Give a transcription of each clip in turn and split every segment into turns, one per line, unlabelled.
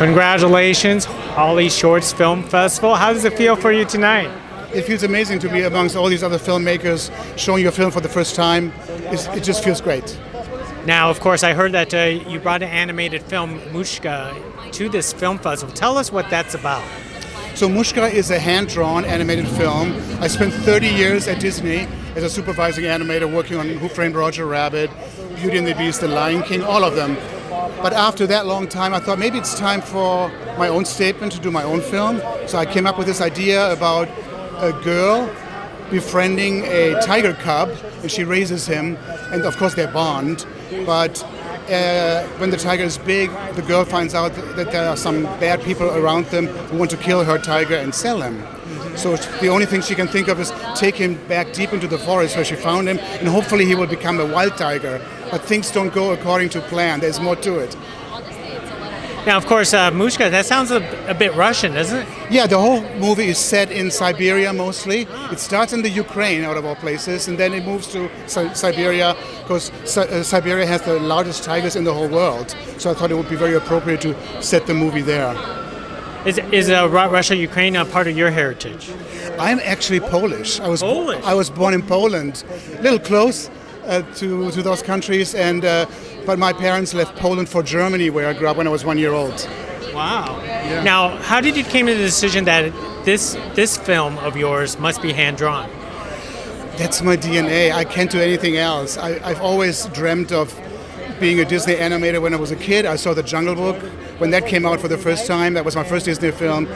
Congratulations, Hollyshorts Film Festival. How does it feel for you tonight?
It feels amazing to be amongst all these other filmmakers showing your film for the first time. It just feels great.
Now, of course, I heard that you brought an animated film, Mushka, to this film festival. Tell us what that's about.
So Mushka is a hand-drawn animated film. I spent 30 years at Disney as a supervising animator working on Who Framed Roger Rabbit, Beauty and the Beast, The Lion King, all of them. But after that long time, I thought maybe it's time for my own statement to do my own film. So I came up with this idea about a girl befriending a tiger cub, and she raises him, and of course they bond. But when the tiger is big, the girl finds out that there are some bad people around them who want to kill her tiger and sell him. So the only thing she can think of is take him back deep into the forest where she found him, and hopefully he will become a wild tiger. But things don't go according to plan. There's more to it.
Now, of course, Mushka, that sounds a bit Russian, doesn't it?
Yeah, the whole movie is set in Siberia mostly. It starts in the Ukraine, out of all places, and then it moves to Siberia, because Siberia has the largest tigers in the whole world. So I thought it would be very appropriate to set the movie there.
Is Russia, Ukraine a part of your heritage?
I'm actually Polish.
Polish?
I was born in Poland, a little close to those countries, and but my parents left Poland for Germany, where I grew up when I was 1 year old.
Wow. Yeah. Now, how did you came to the decision that this film of yours must be hand-drawn?
That's my DNA. I can't do anything else. I've always dreamt of being a Disney animator when I was a kid. I saw The Jungle Book. When that came out for the first time, that was my first Disney film.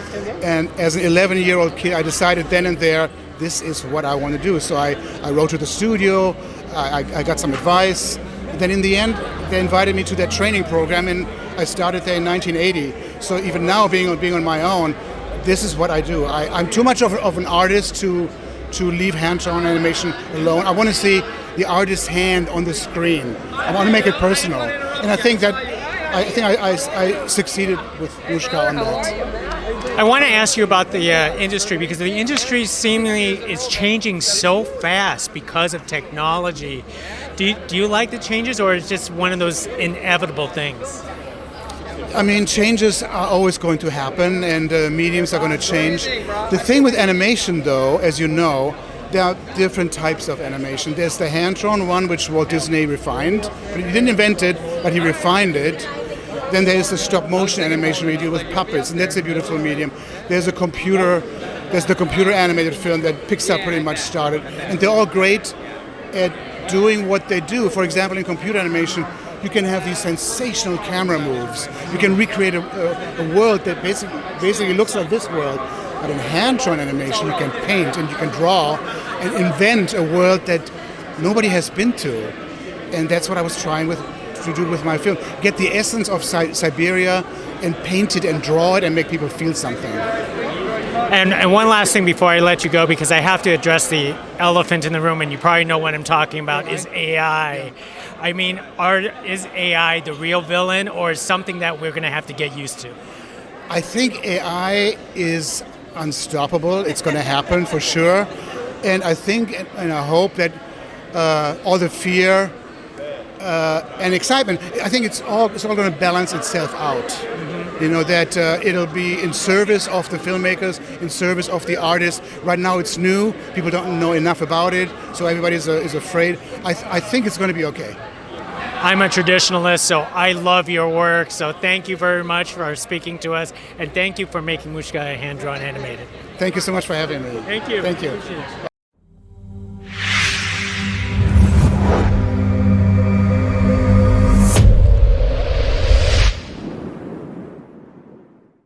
And as an 11-year-old kid, I decided then and there, this is what I want to do. So I wrote to the studio, I got some advice. Then in the end, they invited me to their training program, and I started there in 1980. So even now, being on my own, this is what I do. I'm too much of an artist to leave hand-drawn animation alone. I want to see the artist's hand on the screen. I want to make it personal, and I think I succeeded with Mushka on that.
I want to ask you about the industry, because the industry seemingly is changing so fast because of technology. Do you like the changes, or is it just one of those inevitable things?
I mean, changes are always going to happen, and mediums are going to change. The thing with animation, though, as you know, there are different types of animation. There's the hand-drawn one, which Walt Disney refined. But he didn't invent it, but he refined it. Then there's the stop-motion animation where you deal with puppets, and that's a beautiful medium. There's the computer animated film that Pixar pretty much started, and they're all great at doing what they do. For example, in computer animation, you can have these sensational camera moves. You can recreate a world that basically looks like this world. But in hand-drawn animation, you can paint and you can draw and invent a world that nobody has been to. And that's what I was trying to do with my film. Get the essence of Siberia and paint it and draw it and make people feel something.
And one last thing before I let you go, because I have to address the elephant in the room, and you probably know what I'm talking about, is AI. I mean, is AI the real villain, or is something that we're going to have to get used to?
I think AI is unstoppable. It's going to happen for sure. And I think and I hope that all the fear and excitement, I think it's all going to balance itself out. Mm-hmm. You know, that it'll be in service of the filmmakers, in service of the artists. Right now it's new. People don't know enough about it, so everybody is afraid. I think it's going to be okay.
I'm a traditionalist, so I love your work. So thank you very much for speaking to us, and thank you for making Mushka hand-drawn animated.
Thank you so much for having me.
Thank you.
Thank you.